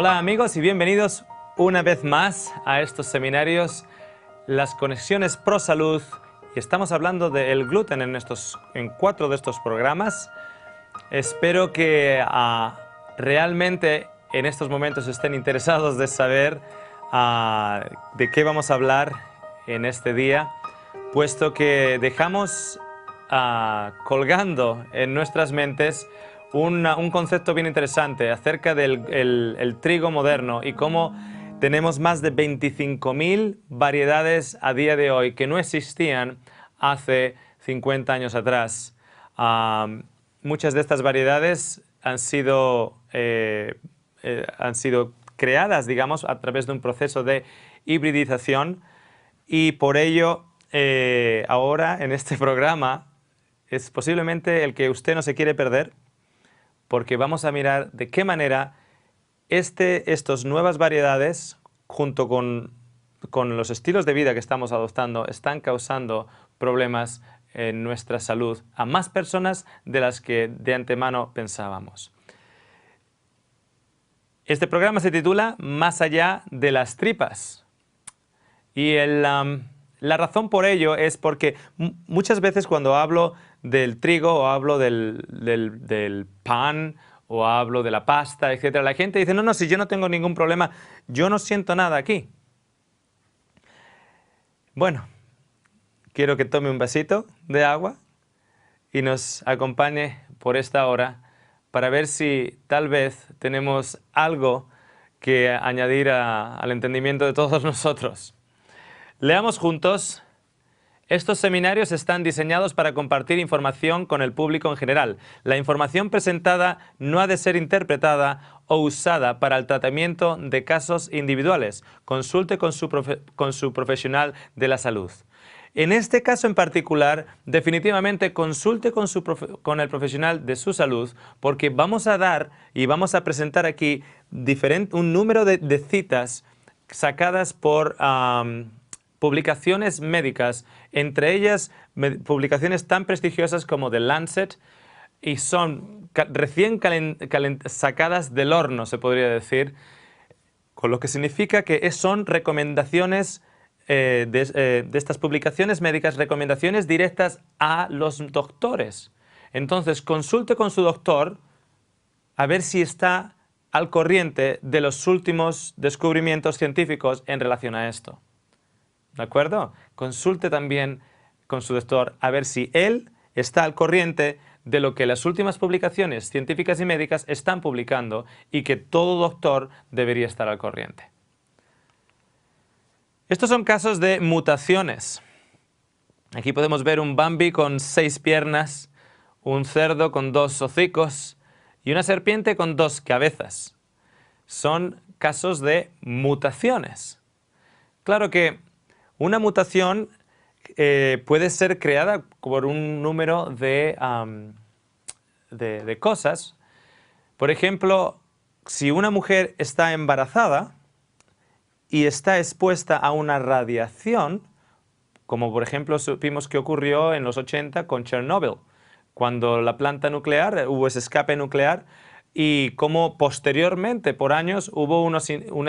Hola amigos y bienvenidos una vez más a estos seminarios, las conexiones pro salud, y estamos hablando del gluten en 4 de estos programas. Espero que realmente en estos momentos estén interesados de saber de qué vamos a hablar en este día, puesto que dejamos colgando en nuestras mentes un concepto bien interesante acerca del el trigo moderno y cómo tenemos más de 25.000 variedades a día de hoy que no existían hace 50 años atrás. Muchas de estas variedades han sido creadas, digamos, a través de un proceso de hibridización, y por ello ahora en este programa es posiblemente el que usted no se quiere perder, porque vamos a mirar de qué manera estas nuevas variedades, junto con los estilos de vida que estamos adoptando, están causando problemas en nuestra salud a más personas de las que de antemano pensábamos. Este programa se titula Más allá de las tripas. Y la razón por ello es porque muchas veces cuando hablo del trigo o hablo del pan o hablo de la pasta, etc., la gente dice, no, si yo no tengo ningún problema, yo no siento nada aquí. Bueno, quiero que tome un vasito de agua y nos acompañe por esta hora para ver si tal vez tenemos algo que añadir al entendimiento de todos nosotros. Leamos juntos. Estos seminarios están diseñados para compartir información con el público en general. La información presentada no ha de ser interpretada o usada para el tratamiento de casos individuales. Consulte con su profesional de la salud. En este caso en particular, definitivamente consulte con el profesional de su salud, porque vamos a dar y vamos a presentar aquí un número de citas sacadas por publicaciones médicas, entre ellas publicaciones tan prestigiosas como The Lancet, y son recién sacadas del horno, se podría decir, con lo que significa que son recomendaciones de estas publicaciones médicas, recomendaciones directas a los doctores. Entonces, consulte con su doctor a ver si está al corriente de los últimos descubrimientos científicos en relación a esto. ¿De acuerdo? Consulte también con su doctor a ver si él está al corriente de lo que las últimas publicaciones científicas y médicas están publicando y que todo doctor debería estar al corriente. Estos son casos de mutaciones. Aquí podemos ver un Bambi con 6 piernas, un cerdo con 2 hocicos y una serpiente con 2 cabezas. Son casos de mutaciones. Claro que una mutación puede ser creada por un número de cosas. Por ejemplo, si una mujer está embarazada y está expuesta a una radiación, como por ejemplo supimos que ocurrió en los 80 con Chernobyl, cuando la planta nuclear, hubo ese escape nuclear, y como posteriormente, por años, hubo unas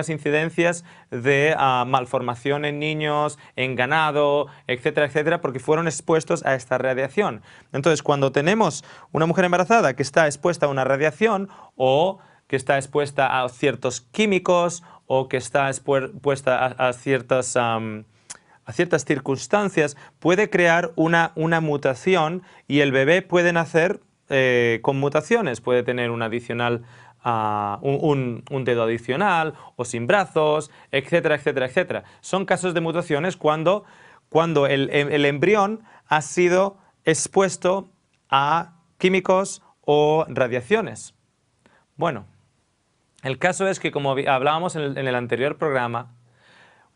incidencias de malformación en niños, en ganado, etcétera, etcétera, porque fueron expuestos a esta radiación. Entonces, cuando tenemos una mujer embarazada que está expuesta a una radiación, o que está expuesta a ciertos químicos, o que está expuesta a ciertas circunstancias, puede crear una mutación, y el bebé puede nacer con mutaciones. Puede tener un dedo adicional o sin brazos, etcétera, etcétera, etcétera. Son casos de mutaciones cuando el embrión ha sido expuesto a químicos o radiaciones. Bueno, el caso es que, como hablábamos en el anterior programa,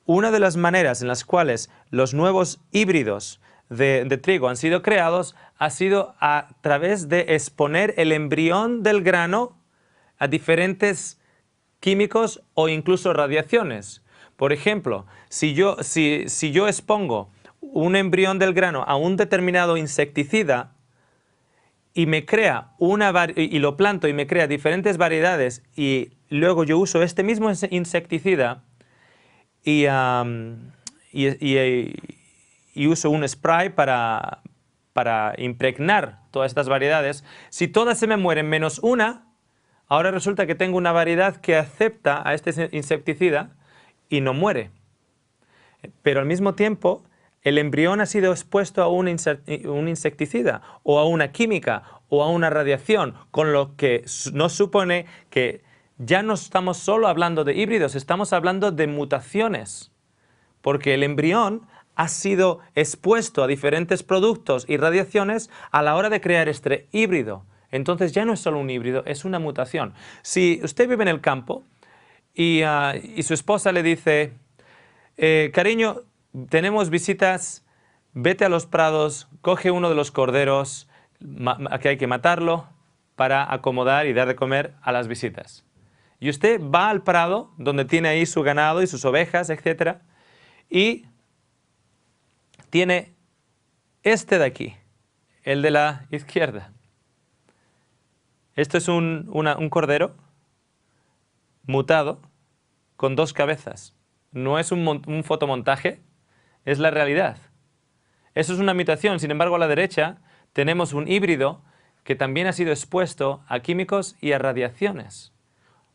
una de las maneras en las cuales los nuevos híbridos de trigo han sido creados ha sido a través de exponer el embrión del grano a diferentes químicos o incluso radiaciones. Por ejemplo, si yo expongo un embrión del grano a un determinado insecticida y lo planto y me crea diferentes variedades, y luego yo uso este mismo insecticida y uso un spray para impregnar todas estas variedades, si todas se me mueren menos una, ahora resulta que tengo una variedad que acepta a este insecticida y no muere. Pero al mismo tiempo, el embrión ha sido expuesto a un insecticida o a una química o a una radiación, con lo que nos supone que ya no estamos solo hablando de híbridos, estamos hablando de mutaciones, porque el embrión ha sido expuesto a diferentes productos y radiaciones a la hora de crear este híbrido. Entonces ya no es solo un híbrido, es una mutación. Si usted vive en el campo y su esposa le dice, cariño, tenemos visitas, vete a los prados, coge uno de los corderos, que hay que matarlo para acomodar y dar de comer a las visitas. Y usted va al prado, donde tiene ahí su ganado y sus ovejas, etc., y tiene este de aquí, el de la izquierda. Esto es un cordero mutado con 2 cabezas. No es un fotomontaje, es la realidad. Eso es una mutación. Sin embargo, a la derecha tenemos un híbrido que también ha sido expuesto a químicos y a radiaciones.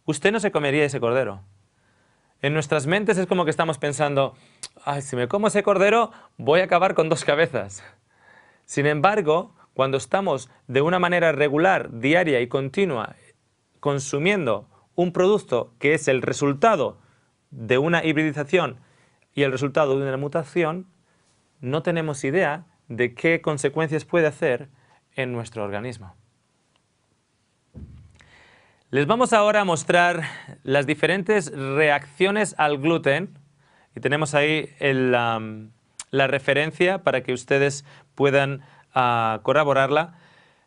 Usted no se comería ese cordero. En nuestras mentes es como que estamos pensando, ay, si me como ese cordero voy a acabar con 2 cabezas. Sin embargo, cuando estamos de una manera regular, diaria y continua consumiendo un producto que es el resultado de una hibridización y el resultado de una mutación, no tenemos idea de qué consecuencias puede hacer en nuestro organismo. Les vamos ahora a mostrar las diferentes reacciones al gluten y tenemos ahí la referencia para que ustedes puedan corroborarla.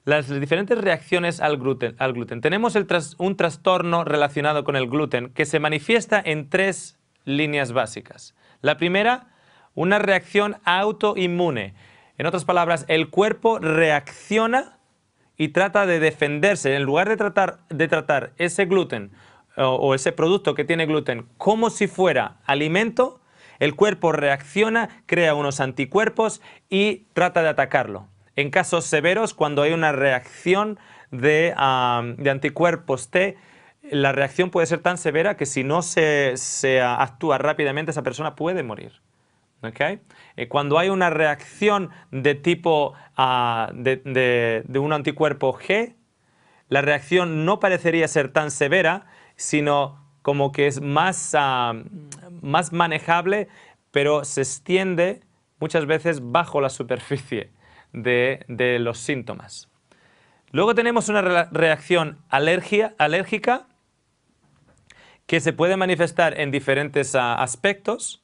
Las diferentes reacciones al gluten. Tenemos un trastorno relacionado con el gluten que se manifiesta en 3 líneas básicas. La primera, una reacción autoinmune. En otras palabras, el cuerpo reacciona y trata de defenderse. En lugar de tratar ese gluten o ese producto que tiene gluten como si fuera alimento, el cuerpo reacciona, crea unos anticuerpos y trata de atacarlo. En casos severos, cuando hay una reacción de anticuerpos T, la reacción puede ser tan severa que si no se actúa rápidamente, esa persona puede morir. ¿Okay? Cuando hay una reacción de tipo de un anticuerpo G, la reacción no parecería ser tan severa, sino como que es más manejable, pero se extiende muchas veces bajo la superficie de los síntomas. Luego tenemos una reacción alérgica que se puede manifestar en diferentes aspectos.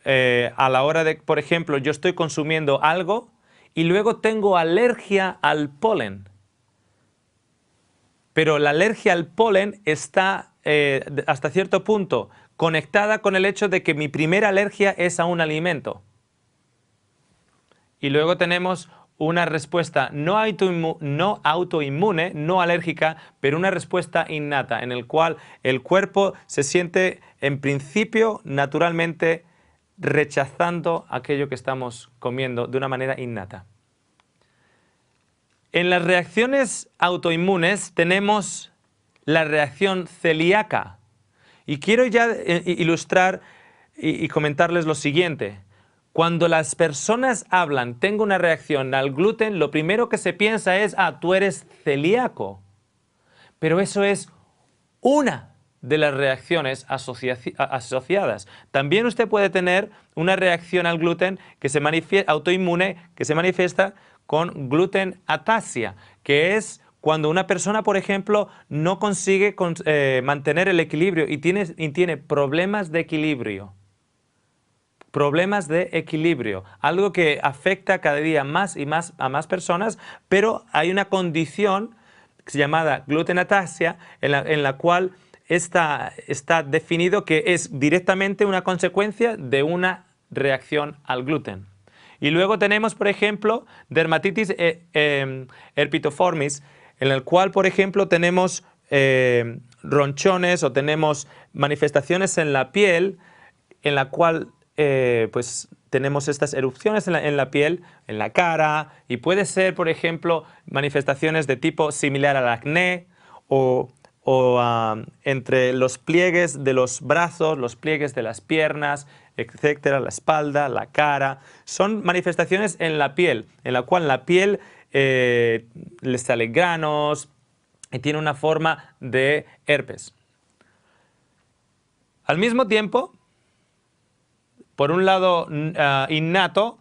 A la hora de, por ejemplo, yo estoy consumiendo algo y luego tengo alergia al polen. Pero la alergia al polen está hasta cierto punto conectada con el hecho de que mi primera alergia es a un alimento. Y luego tenemos una respuesta no autoinmune, no alérgica, pero una respuesta innata, en el cual el cuerpo se siente, en principio, naturalmente rechazando aquello que estamos comiendo de una manera innata. En las reacciones autoinmunes tenemos la reacción celíaca. Y quiero ya ilustrar y comentarles lo siguiente. Cuando las personas hablan, tengo una reacción al gluten, lo primero que se piensa es, tú eres celíaco. Pero eso es una de las reacciones asociadas. También usted puede tener una reacción al gluten que se autoinmune, que se manifiesta con glutenatasia, que es cuando una persona, por ejemplo, no consigue mantener el equilibrio y tiene problemas de equilibrio. Problemas de equilibrio, algo que afecta cada día más y más a más personas, pero hay una condición llamada glutenatasia en la cual está definido que es directamente una consecuencia de una reacción al gluten. Y luego tenemos, por ejemplo, dermatitis herpetoformis, en el cual, por ejemplo, tenemos ronchones o tenemos manifestaciones en la piel en la cual pues tenemos estas erupciones en la piel, en la cara, y puede ser, por ejemplo, manifestaciones de tipo similar al acné o entre los pliegues de los brazos, los pliegues de las piernas, etcétera, la espalda, la cara. Son manifestaciones en la piel, en la cual la piel les salen granos y tiene una forma de herpes. Al mismo tiempo, por un lado innato,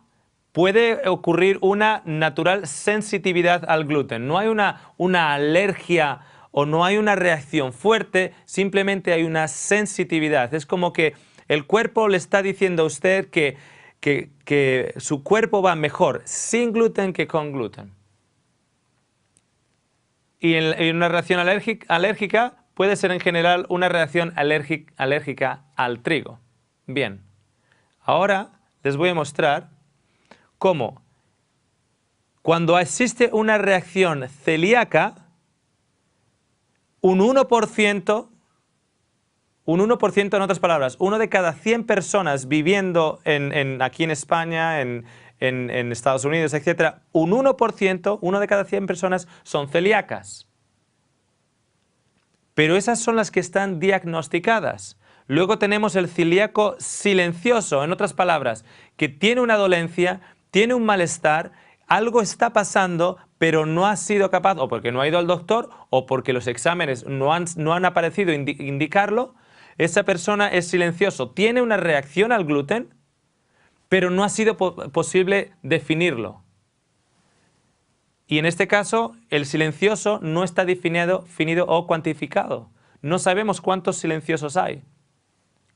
puede ocurrir una natural sensitividad al gluten. No hay una alergia o no hay una reacción fuerte, simplemente hay una sensitividad. Es como que el cuerpo le está diciendo a usted que su cuerpo va mejor sin gluten que con gluten. Y en una reacción alérgica puede ser en general una reacción alérgica al trigo. Bien, ahora les voy a mostrar cómo cuando existe una reacción celíaca, un 1%, en otras palabras, 1 de cada 100 personas viviendo aquí en España, en Estados Unidos, etc., un 1%, 1 de cada 100 personas son celíacas. Pero esas son las que están diagnosticadas. Luego tenemos el celíaco silencioso, en otras palabras, que tiene una dolencia, tiene un malestar, algo está pasando, pero no ha sido capaz, o porque no ha ido al doctor, o porque los exámenes no han aparecido indicarlo. Esa persona es silencioso, tiene una reacción al gluten, pero no ha sido posible definirlo. Y en este caso, el silencioso no está definido o cuantificado. No sabemos cuántos silenciosos hay.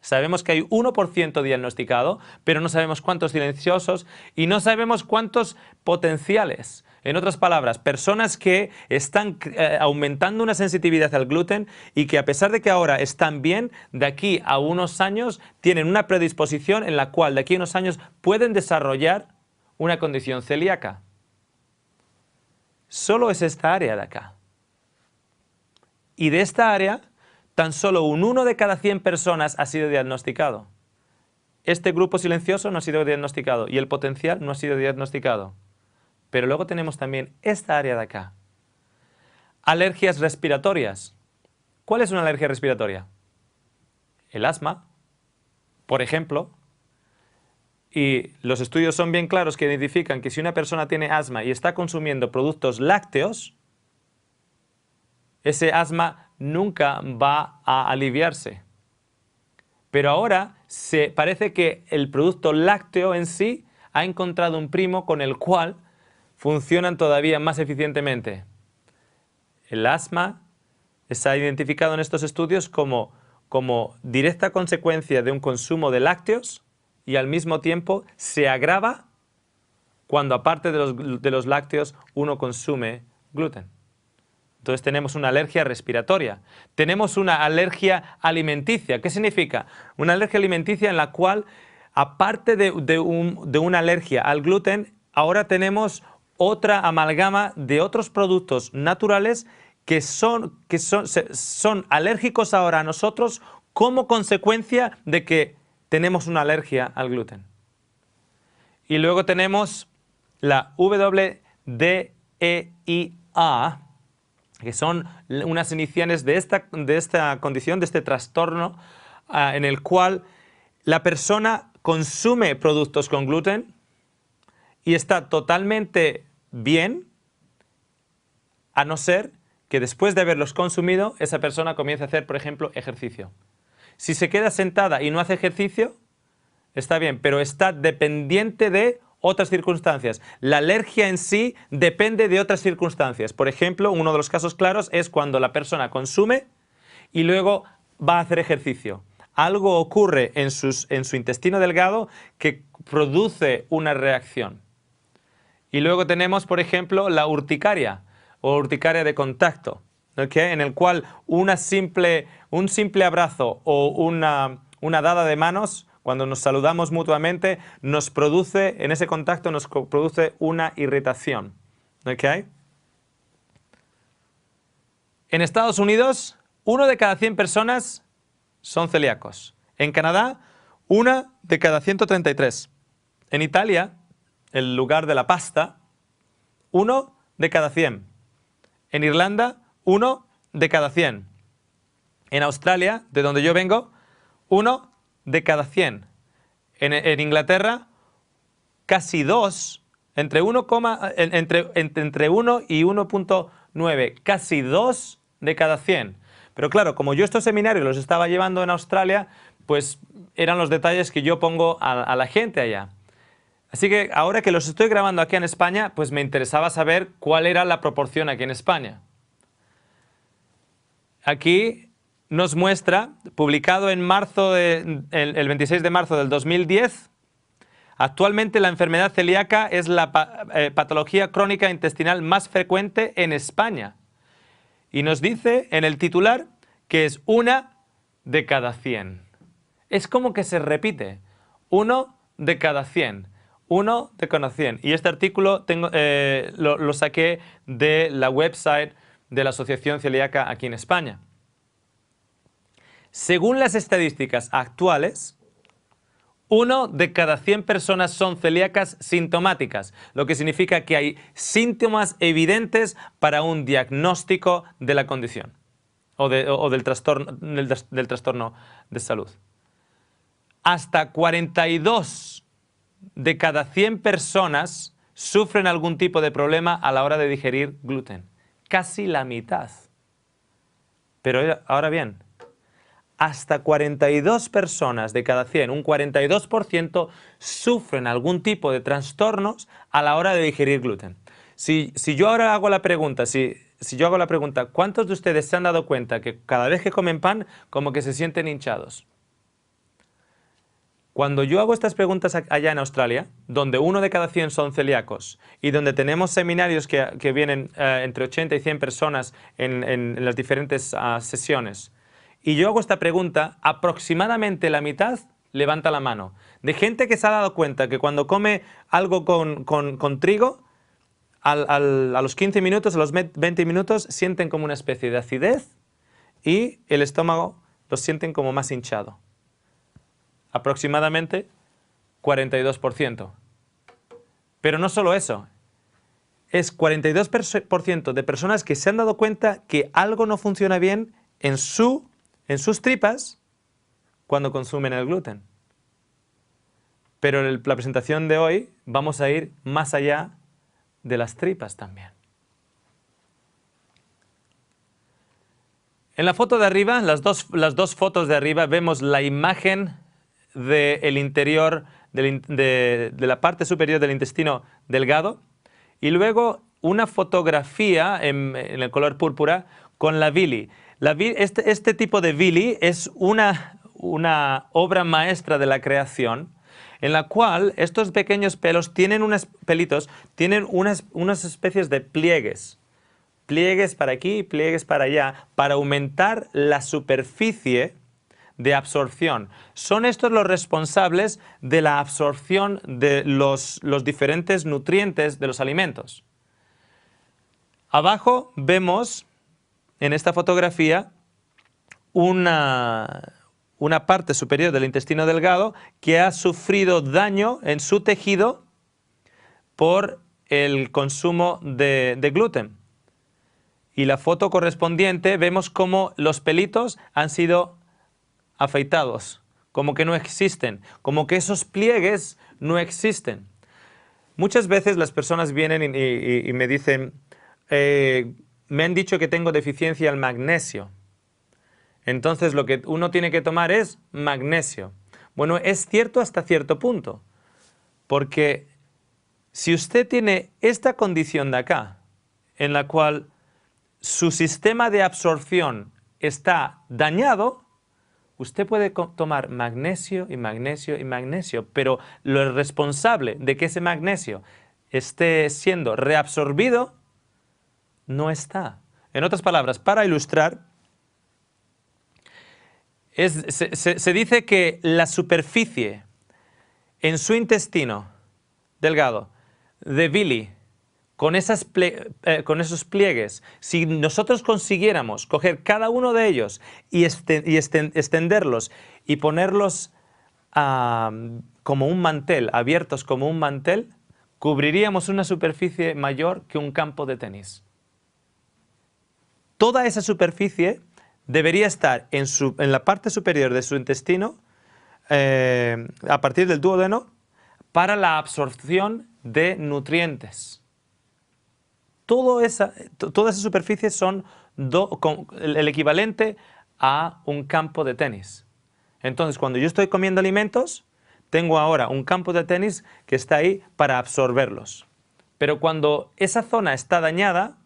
Sabemos que hay 1% diagnosticado, pero no sabemos cuántos silenciosos y no sabemos cuántos potenciales. En otras palabras, personas que están aumentando una sensitividad al gluten y que a pesar de que ahora están bien, de aquí a unos años tienen una predisposición en la cual de aquí a unos años pueden desarrollar una condición celíaca. Solo es esta área de acá. Y de esta área, tan solo un 1 de cada 100 personas ha sido diagnosticado. Este grupo silencioso no ha sido diagnosticado y el potencial no ha sido diagnosticado. Pero luego tenemos también esta área de acá. Alergias respiratorias. ¿Cuál es una alergia respiratoria? El asma, por ejemplo. Y los estudios son bien claros que identifican que si una persona tiene asma y está consumiendo productos lácteos, ese asma nunca va a aliviarse. Pero ahora parece que el producto lácteo en sí ha encontrado un primo con el cual funcionan todavía más eficientemente. El asma está identificado en estos estudios como directa consecuencia de un consumo de lácteos y al mismo tiempo se agrava cuando aparte de los lácteos uno consume gluten. Entonces tenemos una alergia respiratoria. Tenemos una alergia alimenticia. ¿Qué significa? Una alergia alimenticia en la cual, aparte de una alergia al gluten, ahora tenemos otra amalgama de otros productos naturales que son alérgicos ahora a nosotros como consecuencia de que tenemos una alergia al gluten. Y luego tenemos la WDIA, que son unas iniciales de esta condición, de este trastorno, en el cual la persona consume productos con gluten y está totalmente bien, a no ser que después de haberlos consumido, esa persona comience a hacer, por ejemplo, ejercicio. Si se queda sentada y no hace ejercicio, está bien, pero está dependiente de otras circunstancias. La alergia en sí depende de otras circunstancias. Por ejemplo, uno de los casos claros es cuando la persona consume y luego va a hacer ejercicio. Algo ocurre en su intestino delgado que produce una reacción. Y luego tenemos, por ejemplo, la urticaria o urticaria de contacto, ¿okay? En el cual un simple abrazo o una dada de manos, cuando nos saludamos mutuamente, en ese contacto nos produce una irritación. ¿Okay? En Estados Unidos, 1 de cada 100 personas son celíacos. En Canadá, 1 de cada 133. En Italia, el lugar de la pasta, 1 de cada 100. En Irlanda, 1 de cada 100. En Australia, de donde yo vengo, 1 de cada 100. En Inglaterra, casi 2, entre 1 y 1.9, casi 2 de cada 100. Pero claro, como yo estos seminarios los estaba llevando en Australia, pues eran los detalles que yo pongo a la gente allá. Así que ahora que los estoy grabando aquí en España, pues me interesaba saber cuál era la proporción aquí en España. Aquí nos muestra, publicado en marzo el 26 de marzo del 2010, actualmente la enfermedad celíaca es la patología crónica intestinal más frecuente en España. Y nos dice en el titular que es 1 de cada 100. Es como que se repite. 1 de cada 100. 1 de cada 100. Y este artículo lo saqué de la website de la Asociación Celíaca aquí en España. Según las estadísticas actuales, 1 de cada 100 personas son celíacas sintomáticas, lo que significa que hay síntomas evidentes para un diagnóstico de la condición o del trastorno de salud. Hasta 42 de cada 100 personas sufren algún tipo de problema a la hora de digerir gluten. Casi la mitad. Pero ahora bien, hasta 42 personas de cada 100, un 42%, sufren algún tipo de trastornos a la hora de digerir gluten. Si yo ahora hago la pregunta, ¿cuántos de ustedes se han dado cuenta que cada vez que comen pan, como que se sienten hinchados? Cuando yo hago estas preguntas allá en Australia, donde 1 de cada 100 son celíacos y donde tenemos seminarios que vienen entre 80 y 100 personas en las diferentes sesiones, y yo hago esta pregunta, aproximadamente la mitad levanta la mano. De gente que se ha dado cuenta que cuando come algo con trigo, a los 15 minutos, a los 20 minutos, sienten como una especie de acidez y el estómago lo sienten como más hinchado. Aproximadamente 42%. Pero no solo eso, es 42% de personas que se han dado cuenta que algo no funciona bien en sus tripas cuando consumen el gluten. Pero en la presentación de hoy vamos a ir más allá de las tripas también. En la foto de arriba, las dos fotos de arriba, vemos la imagen del interior, de la parte superior del intestino delgado, y luego una fotografía en el color púrpura con la villi. Este tipo de villi es una obra maestra de la creación, en la cual estos pequeños pelos tienen unas especies de pliegues. Pliegues para aquí, pliegues para allá, para aumentar la superficie de absorción. Son estos los responsables de la absorción de los diferentes nutrientes de los alimentos. Abajo vemos en esta fotografía una parte superior del intestino delgado que ha sufrido daño en su tejido por el consumo de gluten. Y la foto correspondiente vemos cómo los pelitos han sido afeitados, como que no existen, como que esos pliegues no existen. Muchas veces las personas vienen y me dicen, me han dicho que tengo deficiencia en magnesio. Entonces lo que uno tiene que tomar es magnesio. Bueno, es cierto hasta cierto punto, porque si usted tiene esta condición de acá, en la cual su sistema de absorción está dañado, usted puede tomar magnesio y magnesio y magnesio, pero lo responsable de que ese magnesio esté siendo reabsorbido no está. En otras palabras, para ilustrar, se dice que la superficie en su intestino delgado de villi con esos pliegues, si nosotros consiguiéramos coger cada uno de ellos y extenderlos y ponerlos como un mantel, abiertos como un mantel, cubriríamos una superficie mayor que un campo de tenis. Toda esa superficie debería estar en la parte superior de su intestino, a partir del duodeno, para la absorción de nutrientes. Toda esa superficie son el equivalente a un campo de tenis. Entonces, cuando yo estoy comiendo alimentos, tengo ahora un campo de tenis que está ahí para absorberlos. Pero cuando esa zona está dañada,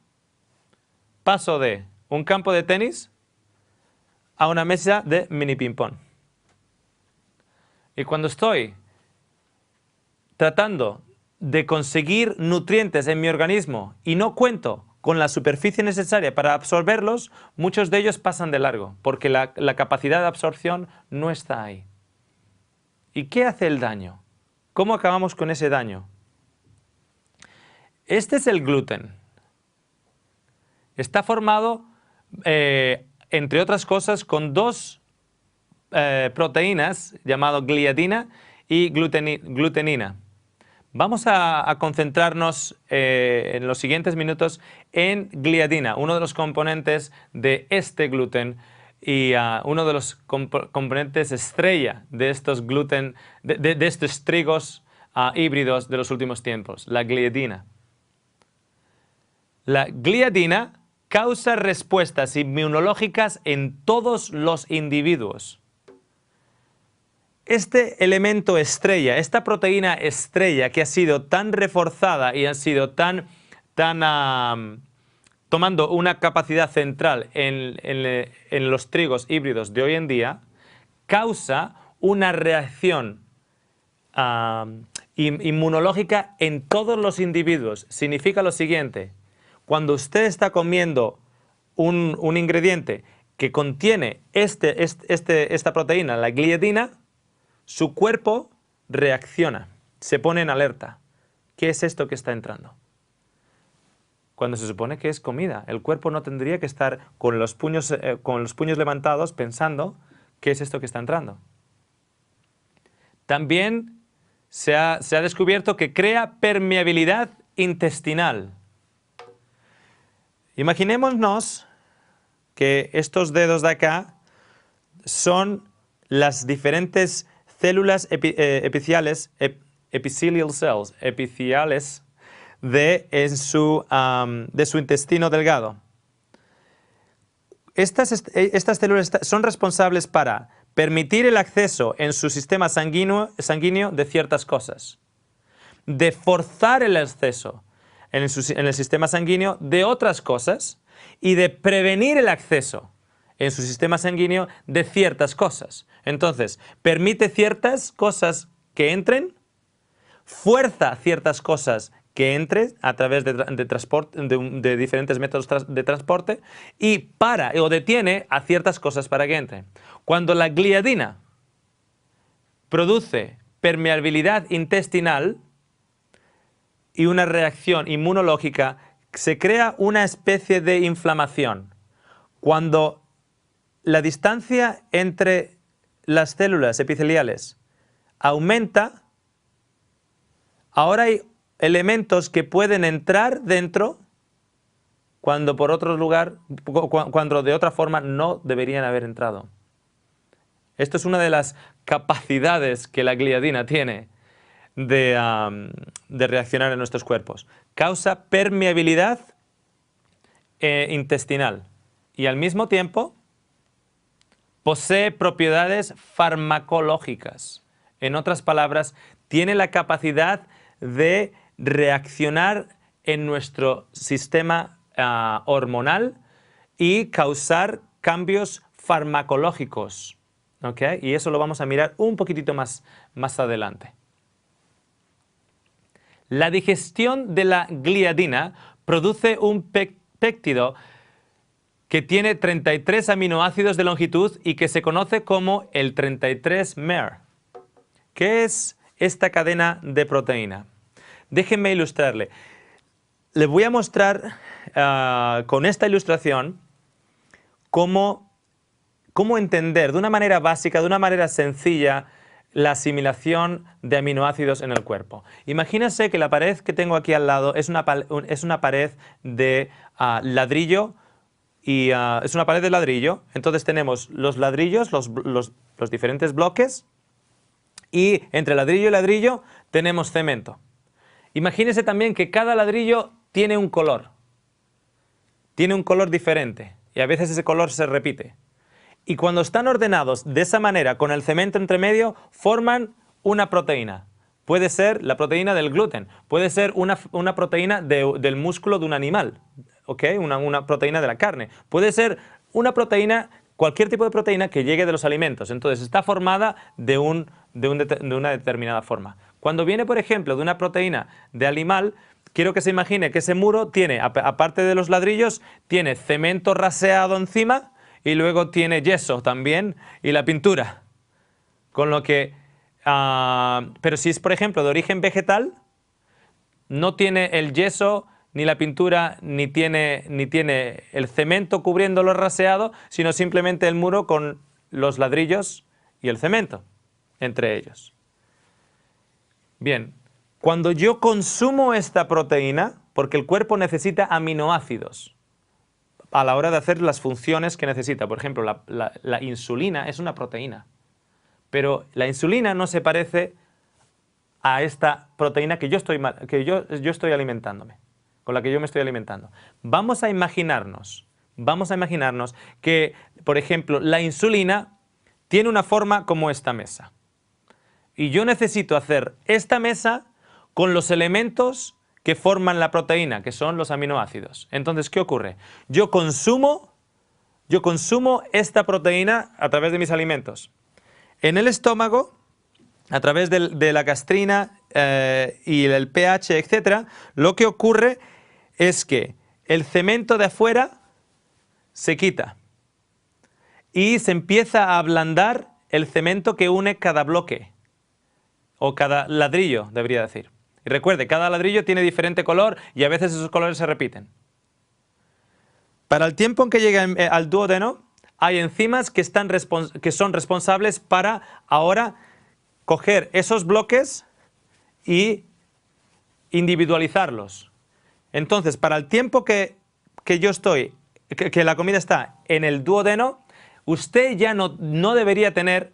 paso de un campo de tenis a una mesa de mini ping-pong. Y cuando estoy tratando de conseguir nutrientes en mi organismo y no cuento con la superficie necesaria para absorberlos, muchos de ellos pasan de largo, porque la capacidad de absorción no está ahí. ¿Y qué hace el daño? ¿Cómo acabamos con ese daño? Este es el gluten. Está formado, entre otras cosas, con dos proteínas llamadas gliadina y glutenina. Vamos a concentrarnos en los siguientes minutos en gliadina, uno de los componentes de este gluten y uno de los componentes estrella de estos de estos trigos híbridos de los últimos tiempos, la gliadina. La gliadina causa respuestas inmunológicas en todos los individuos. Este elemento estrella, esta proteína estrella que ha sido tan reforzada y ha sido tomando una capacidad central en los trigos híbridos de hoy en día, causa una reacción inmunológica en todos los individuos. Significa lo siguiente: cuando usted está comiendo un ingrediente que contiene esta proteína, la gliadina, su cuerpo reacciona, se pone en alerta. ¿Qué es esto que está entrando? Cuando se supone que es comida, el cuerpo no tendría que estar con los puños levantados pensando qué es esto que está entrando. También se ha descubierto que crea permeabilidad intestinal. Imaginémonos que estos dedos de acá son las diferentes células epitheliales de su intestino delgado. Estas células son responsables para permitir el acceso en su sistema sanguíneo de ciertas cosas, de forzar el acceso en el sistema sanguíneo de otras cosas y de prevenir el acceso en su sistema sanguíneo de ciertas cosas. Entonces, permite ciertas cosas que entren, fuerza ciertas cosas que entren a través de diferentes métodos de transporte y para o detiene a ciertas cosas para que entren. Cuando la gliadina produce permeabilidad intestinal y una reacción inmunológica, se crea una especie de inflamación. Cuando la distancia entre las células epiteliales aumenta, ahora hay elementos que pueden entrar dentro cuando cuando de otra forma no deberían haber entrado. Esto es una de las capacidades que la gliadina tiene de reaccionar en nuestros cuerpos. Causa permeabilidad intestinal y al mismo tiempo posee propiedades farmacológicas. En otras palabras, tiene la capacidad de reaccionar en nuestro sistema hormonal y causar cambios farmacológicos. ¿Okay? Y eso lo vamos a mirar un poquitito más adelante. La digestión de la gliadina produce un péptido que tiene 33 aminoácidos de longitud y que se conoce como el 33-mer. ¿Qué es esta cadena de proteína? Déjenme ilustrarle. les voy a mostrar con esta ilustración cómo entender de una manera básica, de una manera sencilla, la asimilación de aminoácidos en el cuerpo. Imagínense que la pared que tengo aquí al lado es una pared de ladrillo, y es una pared de ladrillo. Entonces tenemos los ladrillos, los diferentes bloques, y entre ladrillo y ladrillo tenemos cemento. Imagínense también que cada ladrillo tiene un color diferente, y a veces ese color se repite. Y cuando están ordenados de esa manera, con el cemento entre medio, forman una proteína. Puede ser la proteína del gluten, puede ser una proteína del músculo de un animal, ¿ok? Una proteína de la carne. Puede ser una proteína, cualquier tipo de proteína que llegue de los alimentos. Entonces está formada de una determinada forma. Cuando viene, por ejemplo, de una proteína de animal, quiero que se imagine que ese muro tiene, aparte de los ladrillos, tiene cemento raseado encima, y luego tiene yeso también y la pintura. Con lo que, pero si es, por ejemplo, de origen vegetal, no tiene el yeso ni la pintura, ni tiene el cemento cubriendo lo raseado, sino simplemente el muro con los ladrillos y el cemento entre ellos. Bien, cuando yo consumo esta proteína, porque el cuerpo necesita aminoácidos a la hora de hacer las funciones que necesita. Por ejemplo, la insulina es una proteína, pero la insulina no se parece a esta proteína que yo estoy alimentándome, con la que yo me estoy alimentando. Vamos a imaginarnos que, por ejemplo, la insulina tiene una forma como esta mesa. Y yo necesito hacer esta mesa con los elementos que forman la proteína, que son los aminoácidos. Entonces, ¿qué ocurre? Yo consumo esta proteína a través de mis alimentos. En el estómago, a través de la gastrina y el pH, etc., lo que ocurre es que el cemento de afuera se quita y se empieza a ablandar el cemento que une cada bloque, o cada ladrillo, debería decir. Y recuerde, cada ladrillo tiene diferente color y a veces esos colores se repiten. Para el tiempo en que llega al duodeno, hay enzimas que son responsables para ahora coger esos bloques y individualizarlos. Entonces, para el tiempo que la comida está en el duodeno, usted ya no debería tener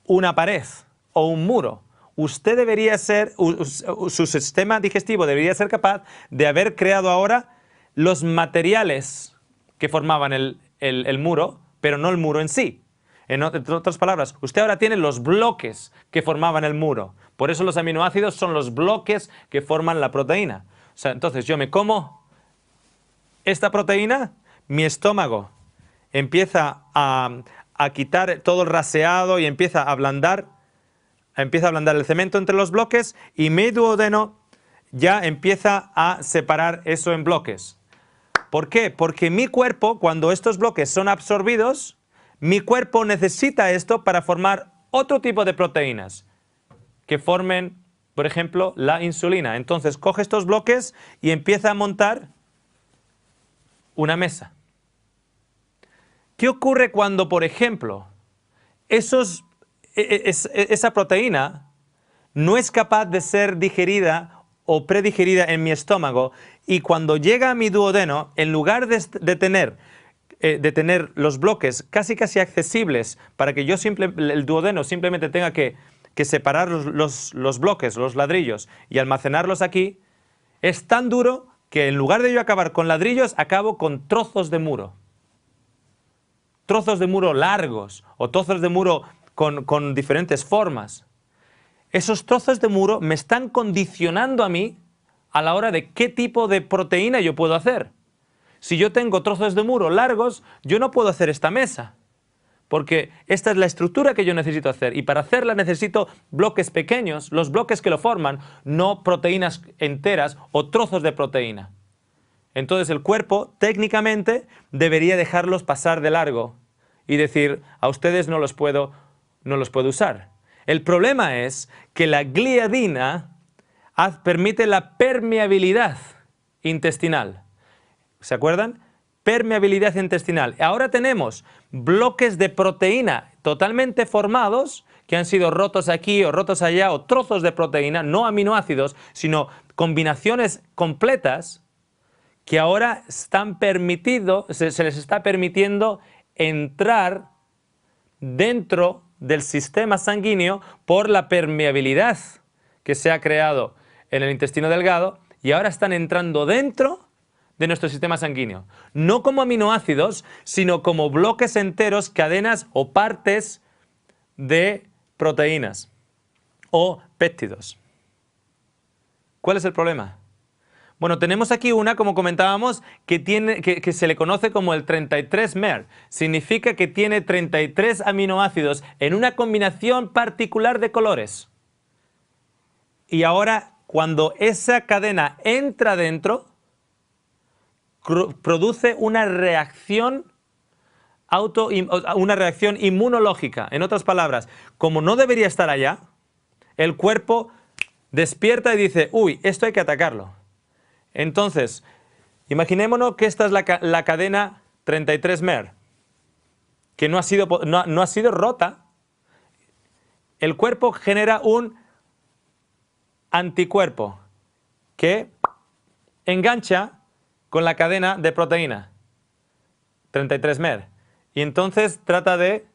una pared o un muro. Usted debería su sistema digestivo debería ser capaz de haber creado ahora los materiales que formaban el muro, pero no el muro en sí. En otras palabras, usted ahora tiene los bloques que formaban el muro. Por eso los aminoácidos son los bloques que forman la proteína. O sea, entonces yo me como esta proteína, mi estómago empieza a quitar todo el raseado y empieza a ablandar el cemento entre los bloques, y mi duodeno ya empieza a separar eso en bloques. ¿Por qué? Porque mi cuerpo, cuando estos bloques son absorbidos, mi cuerpo necesita esto para formar otro tipo de proteínas que formen, por ejemplo, la insulina. Entonces coge estos bloques y empieza a montar una mesa. ¿Qué ocurre cuando, por ejemplo, esa proteína no es capaz de ser digerida o predigerida en mi estómago, y cuando llega a mi duodeno, en lugar de tener los bloques casi accesibles para que el duodeno simplemente tenga que separar los bloques, los ladrillos, y almacenarlos aquí, es tan duro que en lugar de yo acabar con ladrillos, acabo con trozos de muro. Trozos de muro largos o trozos de muro con diferentes formas. Esos trozos de muro me están condicionando a mí a la hora de qué tipo de proteína yo puedo hacer. Si yo tengo trozos de muro largos, yo no puedo hacer esta mesa, porque esta es la estructura que yo necesito hacer, y para hacerla necesito bloques pequeños, los bloques que lo forman, no proteínas enteras o trozos de proteína. Entonces el cuerpo técnicamente debería dejarlos pasar de largo y decir, a ustedes no los puedo usar. El problema es que la gliadina permite la permeabilidad intestinal. ¿Se acuerdan? Permeabilidad intestinal. Ahora tenemos bloques de proteína totalmente formados que han sido rotos aquí o rotos allá, o trozos de proteína, no aminoácidos, sino combinaciones completas que ahora están se les está permitiendo entrar dentro del sistema sanguíneo por la permeabilidad que se ha creado en el intestino delgado, y ahora están entrando dentro de nuestro sistema sanguíneo. No como aminoácidos, sino como bloques enteros, cadenas o partes de proteínas o péptidos. ¿Cuál es el problema? Bueno, tenemos aquí una, como comentábamos, que se le conoce como el 33-mer. Significa que tiene 33 aminoácidos en una combinación particular de colores. Y ahora, cuando esa cadena entra dentro, produce una reacción inmunológica. En otras palabras, como no debería estar allá, el cuerpo despierta y dice, uy, esto hay que atacarlo. Entonces, imaginémonos que esta es la cadena 33-mer, que no ha sido rota. El cuerpo genera un anticuerpo que engancha con la cadena de proteína 33-mer y entonces trata de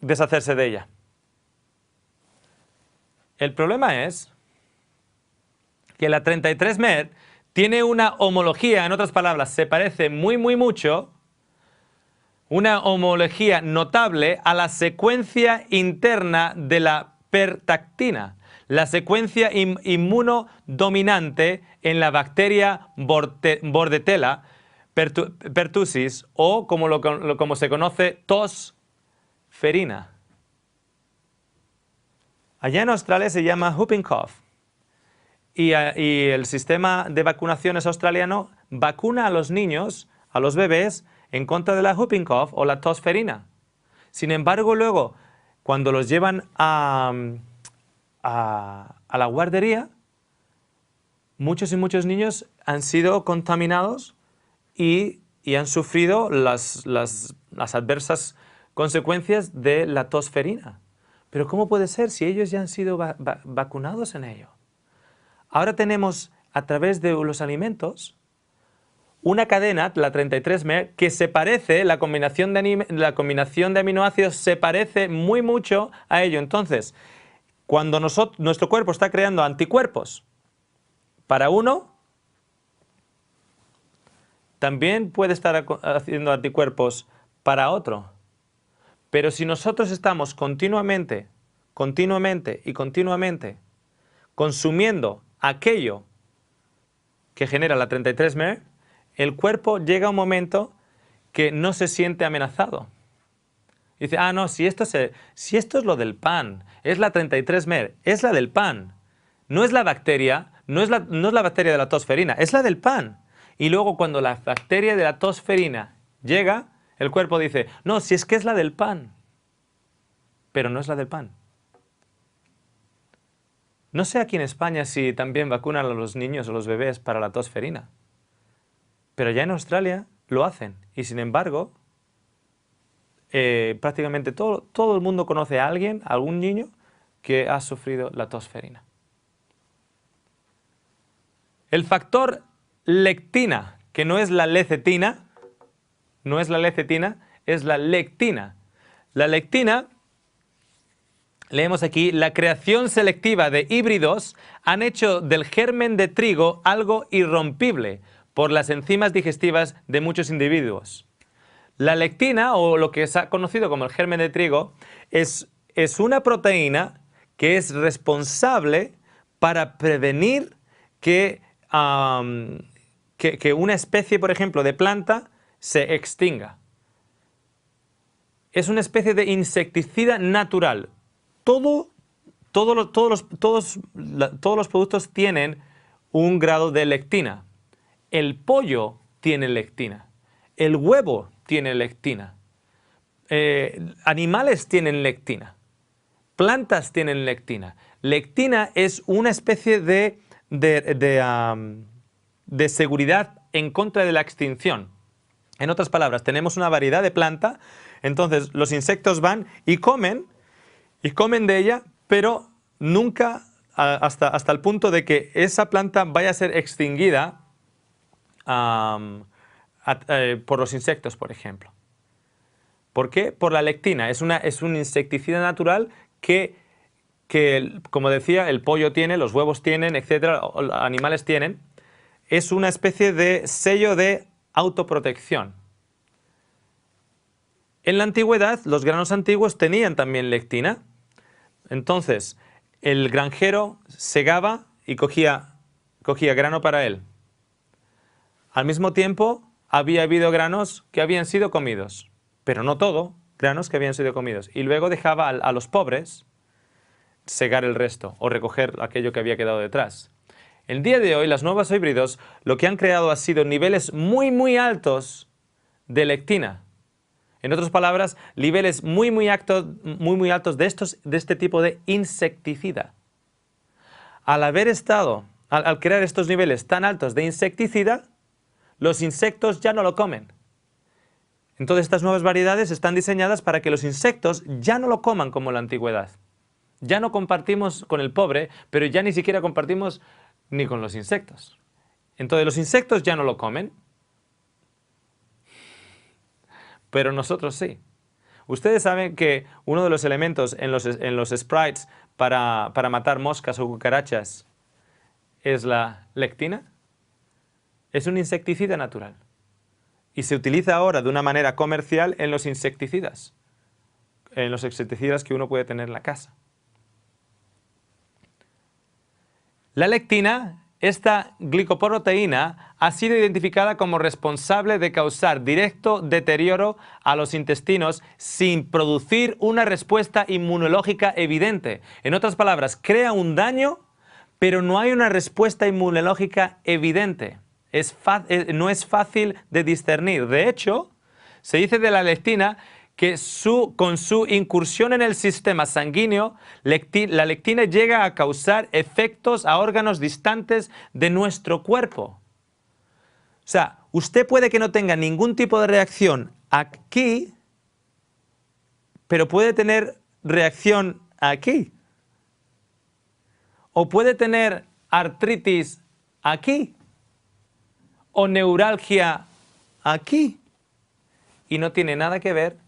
deshacerse de ella. El problema es que la 33-mer tiene una homología, en otras palabras, se parece muy mucho, una homología notable a la secuencia interna de la pertactina, la secuencia inmunodominante en la bacteria Bordetella pertussis, o como se conoce, tos ferina. Allá en Australia se llama whooping cough. Y el sistema de vacunaciones australiano vacuna a los niños, a los bebés, en contra de la whooping cough o la tos ferina. Sin embargo, luego, cuando los llevan a la guardería, muchos y muchos niños han sido contaminados y han sufrido las adversas consecuencias de la tos ferina. Pero ¿cómo puede ser si ellos ya han sido vacunados en ello? Ahora tenemos, a través de los alimentos, una cadena, la 33-mer, que se parece, la combinación de aminoácidos se parece muy mucho a ello. Entonces, cuando nuestro cuerpo está creando anticuerpos para uno, también puede estar haciendo anticuerpos para otro. Pero si nosotros estamos continuamente consumiendo aquello que genera la 33-mer, el cuerpo llega a un momento que no se siente amenazado. Dice, ah, no, si esto es lo del pan, es la 33-mer, es la del pan. No es la bacteria, no es la bacteria de la tos ferina, es la del pan. Y luego cuando la bacteria de la tos ferina llega, el cuerpo dice, no, si es que es la del pan. Pero no es la del pan. No sé aquí en España si también vacunan a los niños o los bebés para la tos ferina. Pero ya en Australia lo hacen. Y sin embargo, prácticamente todo el mundo conoce a alguien, a algún niño, que ha sufrido la tos ferina. El factor lectina, que no es la lecetina, es la lectina. La lectina, leemos aquí, la creación selectiva de híbridos han hecho del germen de trigo algo irrompible por las enzimas digestivas de muchos individuos. La lectina, o lo que se ha conocido como el germen de trigo, es una proteína que es responsable para prevenir que una especie, por ejemplo, de planta se extinga. Es una especie de insecticida natural. Todos los productos tienen un grado de lectina. El pollo tiene lectina. El huevo tiene lectina. Animales tienen lectina. Plantas tienen lectina. Lectina es una especie de de seguridad en contra de la extinción. En otras palabras, tenemos una variedad de planta, entonces los insectos van y comen de ella, pero nunca hasta el punto de que esa planta vaya a ser extinguida por los insectos, por ejemplo. ¿Por qué? Por la lectina. Es un insecticida natural que, como decía, el pollo tiene, los huevos tienen, etcétera, animales tienen. Es una especie de sello de autoprotección. En la antigüedad, los granos antiguos tenían también lectina. Entonces, el granjero segaba y cogía grano para él. Al mismo tiempo, había habido granos que habían sido comidos, pero no todo, granos que habían sido comidos. Y luego dejaba a los pobres segar el resto o recoger aquello que había quedado detrás. El día de hoy, las nuevas híbridos lo que han creado ha sido niveles muy, muy altos de lectina. En otras palabras, niveles muy altos de este tipo de insecticida. Al crear estos niveles tan altos de insecticida, los insectos ya no lo comen. Entonces estas nuevas variedades están diseñadas para que los insectos ya no lo coman como en la antigüedad. Ya no compartimos con el pobre, pero ya ni siquiera compartimos ni con los insectos. Entonces los insectos ya no lo comen, pero nosotros sí. Ustedes saben que uno de los elementos en los sprites para matar moscas o cucarachas es la lectina. Es un insecticida natural. Y se utiliza ahora de una manera comercial en los insecticidas. En los insecticidas que uno puede tener en la casa. La lectina, esta glicoproteína, ha sido identificada como responsable de causar directo deterioro a los intestinos sin producir una respuesta inmunológica evidente. En otras palabras, crea un daño, pero no hay una respuesta inmunológica evidente. No es fácil de discernir. De hecho, se dice de la lectina que con su incursión en el sistema sanguíneo, la lectina llega a causar efectos a órganos distantes de nuestro cuerpo. O sea, usted puede que no tenga ningún tipo de reacción aquí, pero puede tener reacción aquí. O puede tener artritis aquí. O neuralgia aquí. Y no tiene nada que ver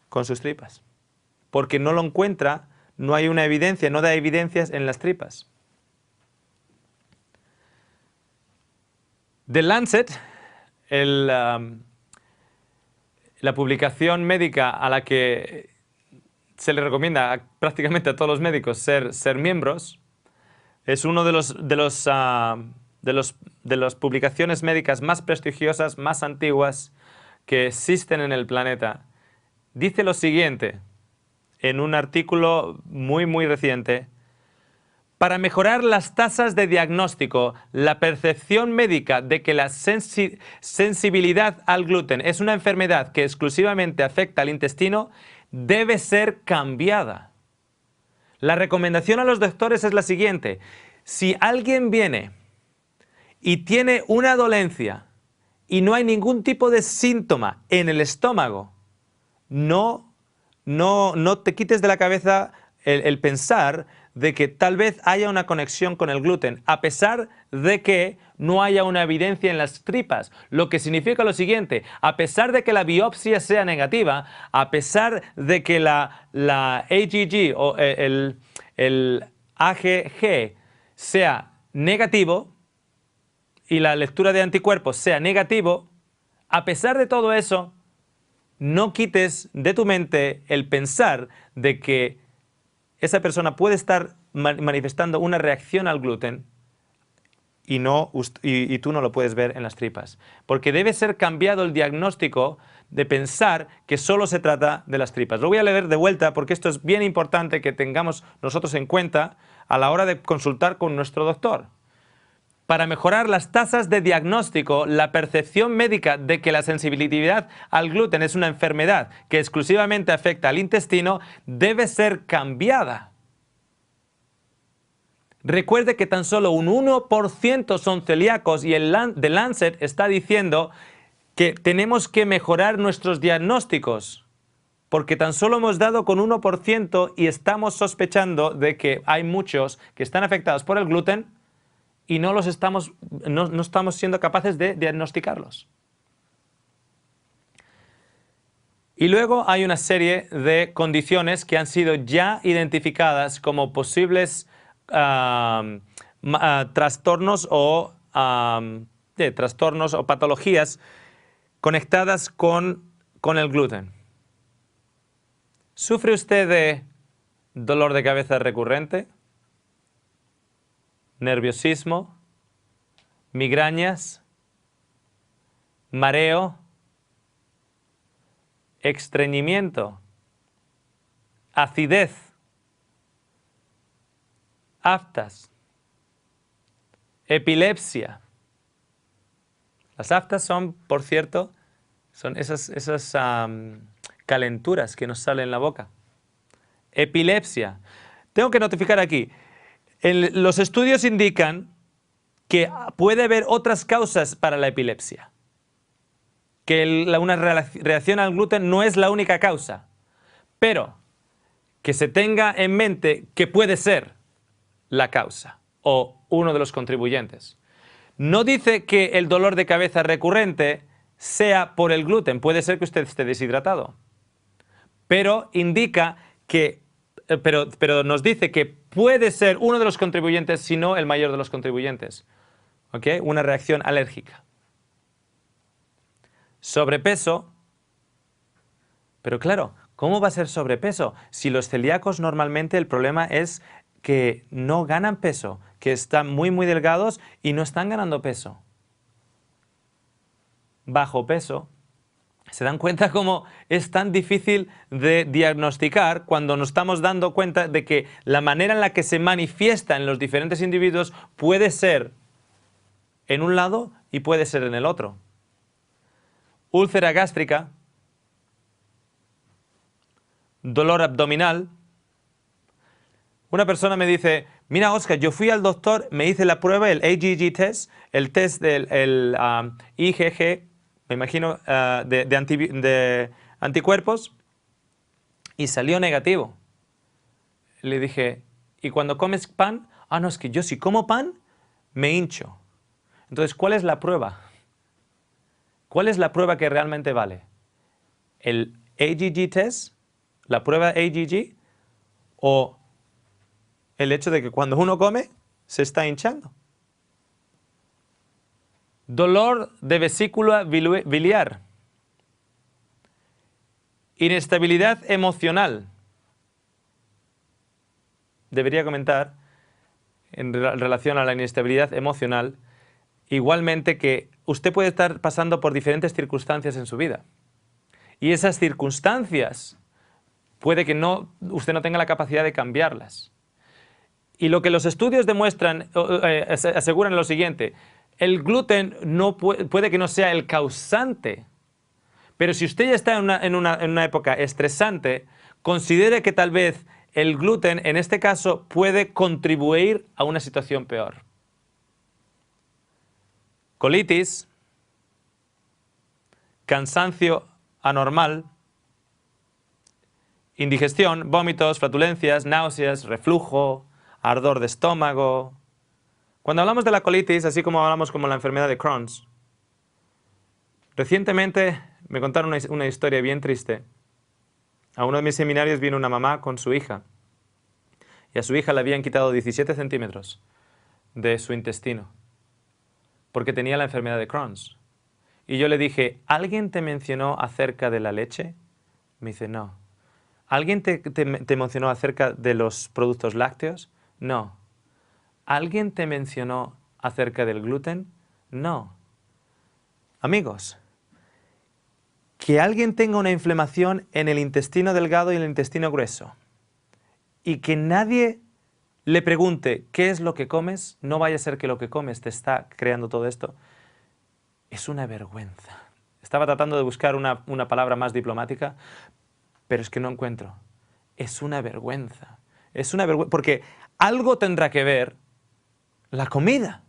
con sus tripas. Porque no lo encuentra, no hay una evidencia, no da evidencias en las tripas. The Lancet, la publicación médica a la que se le recomienda prácticamente a todos los médicos ser miembros, es uno de las publicaciones médicas más prestigiosas, más antiguas que existen en el planeta. Dice lo siguiente, en un artículo muy reciente: para mejorar las tasas de diagnóstico, la percepción médica de que la sensibilidad al gluten es una enfermedad que exclusivamente afecta al intestino debe ser cambiada. La recomendación a los doctores es la siguiente: si alguien viene y tiene una dolencia y no hay ningún tipo de síntoma en el estómago, no te quites de la cabeza el pensar de que tal vez haya una conexión con el gluten, a pesar de que no haya una evidencia en las tripas. Lo que significa lo siguiente: a pesar de que la biopsia sea negativa, a pesar de que la AGG o el AGG sea negativo y la lectura de anticuerpos sea negativo, a pesar de todo eso, no quites de tu mente el pensar de que esa persona puede estar manifestando una reacción al gluten y tú no lo puedes ver en las tripas. Porque debe ser cambiado el diagnóstico de pensar que solo se trata de las tripas. Lo voy a leer de vuelta porque esto es bien importante que tengamos nosotros en cuenta a la hora de consultar con nuestro doctor. Para mejorar las tasas de diagnóstico, la percepción médica de que la sensibilidad al gluten es una enfermedad que exclusivamente afecta al intestino debe ser cambiada. Recuerde que tan solo un 1% son celíacos y The Lancet está diciendo que tenemos que mejorar nuestros diagnósticos, porque tan solo hemos dado con 1% y estamos sospechando de que hay muchos que están afectados por el gluten y no estamos siendo capaces de diagnosticarlos. Y luego hay una serie de condiciones que han sido ya identificadas como posibles trastornos o patologías conectadas con el gluten. ¿Sufre usted de dolor de cabeza recurrente, nerviosismo, migrañas, mareo, estreñimiento, acidez, aftas, epilepsia? Las aftas son, por cierto, son esas calenturas que nos salen en la boca. Epilepsia. Tengo que notificar aquí, los estudios indican que puede haber otras causas para la epilepsia. Que una reacción al gluten no es la única causa, pero que se tenga en mente que puede ser la causa o uno de los contribuyentes. No dice que el dolor de cabeza recurrente sea por el gluten, puede ser que usted esté deshidratado, pero indica que, pero nos dice que puede ser uno de los contribuyentes, si no el mayor de los contribuyentes. ¿Ok? Una reacción alérgica. Sobrepeso. Pero claro, ¿cómo va a ser sobrepeso? Si los celíacos normalmente el problema es que no ganan peso, que están muy delgados y no están ganando peso. Bajo peso. ¿Se dan cuenta cómo es tan difícil de diagnosticar cuando nos estamos dando cuenta de que la manera en la que se manifiesta en los diferentes individuos puede ser en un lado y puede ser en el otro? Úlcera gástrica, dolor abdominal. Una persona me dice, mira Oscar, yo fui al doctor, me hice la prueba, el IgG test, el test del IgG, me imagino, de anticuerpos, y salió negativo. Le dije, ¿y cuando comes pan? Ah, no, es que yo si como pan, me hincho. Entonces, ¿cuál es la prueba? ¿Cuál es la prueba que realmente vale? ¿El IgG test? ¿La prueba IgG? ¿O el hecho de que cuando uno come, se está hinchando? Dolor de vesícula biliar. Inestabilidad emocional. Debería comentar, en relación a la inestabilidad emocional, igualmente que usted puede estar pasando por diferentes circunstancias en su vida. Y esas circunstancias puede que usted no tenga la capacidad de cambiarlas. Y lo que los estudios demuestran, aseguran lo siguiente: el gluten puede que no sea el causante, pero si usted ya está en una época estresante, considere que tal vez el gluten, en este caso, puede contribuir a una situación peor. Colitis, cansancio anormal, indigestión, vómitos, flatulencias, náuseas, reflujo, ardor de estómago. Cuando hablamos de la colitis, así como hablamos como la enfermedad de Crohn's, recientemente me contaron una historia bien triste. A uno de mis seminarios vino una mamá con su hija, y a su hija le habían quitado 17 centímetros de su intestino, porque tenía la enfermedad de Crohn's. Y yo le dije, ¿alguien te mencionó acerca de la leche? Me dice, no. ¿Alguien te mencionó acerca de los productos lácteos? No. ¿Alguien te mencionó acerca del gluten? No. Amigos, que alguien tenga una inflamación en el intestino delgado y el intestino grueso y que nadie le pregunte qué es lo que comes, no vaya a ser que lo que comes te está creando todo esto, es una vergüenza. Estaba tratando de buscar una palabra más diplomática, pero es que no encuentro. Es una vergüenza. Es una vergüenza, porque algo tendrá que ver La comida.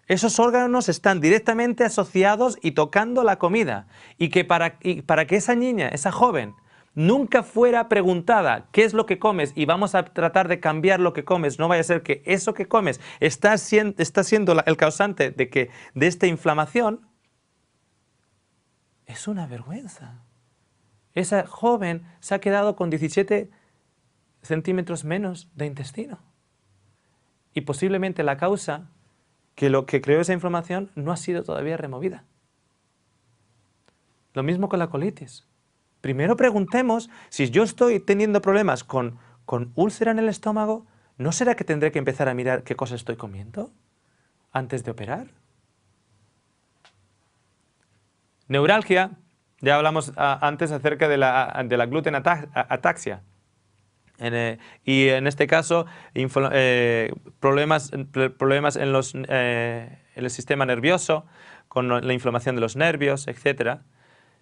Esos órganos están directamente asociados y tocando la comida. Y para que esa niña, esa joven, nunca fuera preguntada qué es lo que comes y vamos a tratar de cambiar lo que comes, no vaya a ser que eso que comes está siendo el causante de esta inflamación, es una vergüenza. Esa joven se ha quedado con 17 centímetros menos de intestino. Y posiblemente la causa que lo que creó esa inflamación no ha sido todavía removida. Lo mismo con la colitis. Primero preguntemos si yo estoy teniendo problemas con úlcera en el estómago, ¿no será que tendré que empezar a mirar qué cosas estoy comiendo antes de operar? Neuralgia, ya hablamos antes acerca de la gluten ataxia. Y en este caso, problemas en el sistema nervioso, con la inflamación de los nervios, etc.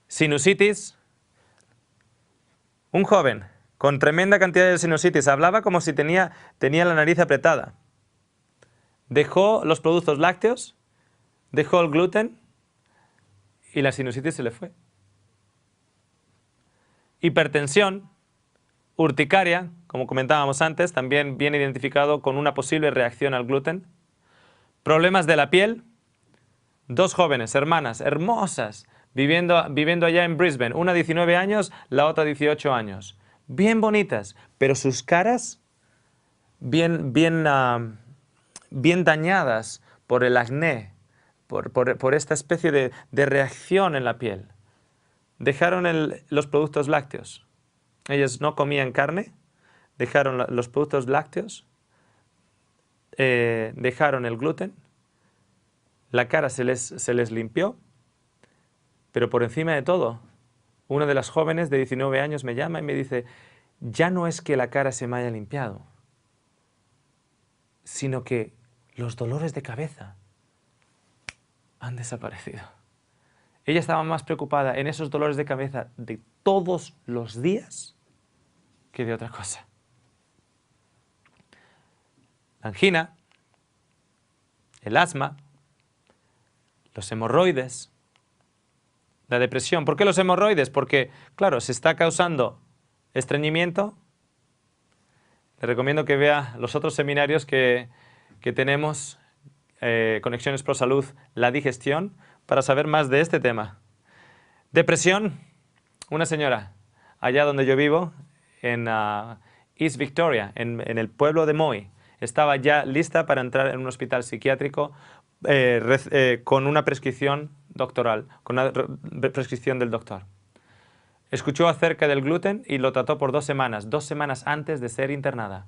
Sinusitis. Un joven con tremenda cantidad de sinusitis hablaba como si tenía la nariz apretada. Dejó los productos lácteos, dejó el gluten y la sinusitis se le fue. Hipertensión, urticaria, como comentábamos antes, también bien identificado con una posible reacción al gluten. Problemas de la piel. Dos jóvenes, hermanas, hermosas, viviendo allá en Brisbane. Una 19 años, la otra 18 años. Bien bonitas, pero sus caras bien dañadas por el acné, por esta especie de reacción en la piel. Dejaron los productos lácteos. Ellas no comían carne, dejaron los productos lácteos, dejaron el gluten, la cara se les limpió, pero por encima de todo, una de las jóvenes de 19 años me llama y me dice, ya no es que la cara se me haya limpiado, sino que los dolores de cabeza han desaparecido. Ella estaba más preocupada en esos dolores de cabeza de todos los días que de otra cosa. La angina, el asma, los hemorroides, la depresión. ¿Por qué los hemorroides? Porque, claro, se está causando estreñimiento. Le recomiendo que vea los otros seminarios que tenemos, Conexiones Pro Salud, la digestión, para saber más de este tema. Depresión. Una señora, allá donde yo vivo, en East Victoria, en el pueblo de Moy, estaba ya lista para entrar en un hospital psiquiátrico con una prescripción doctoral, con una prescripción del doctor. Escuchó acerca del gluten y lo trató por 2 semanas antes de ser internada.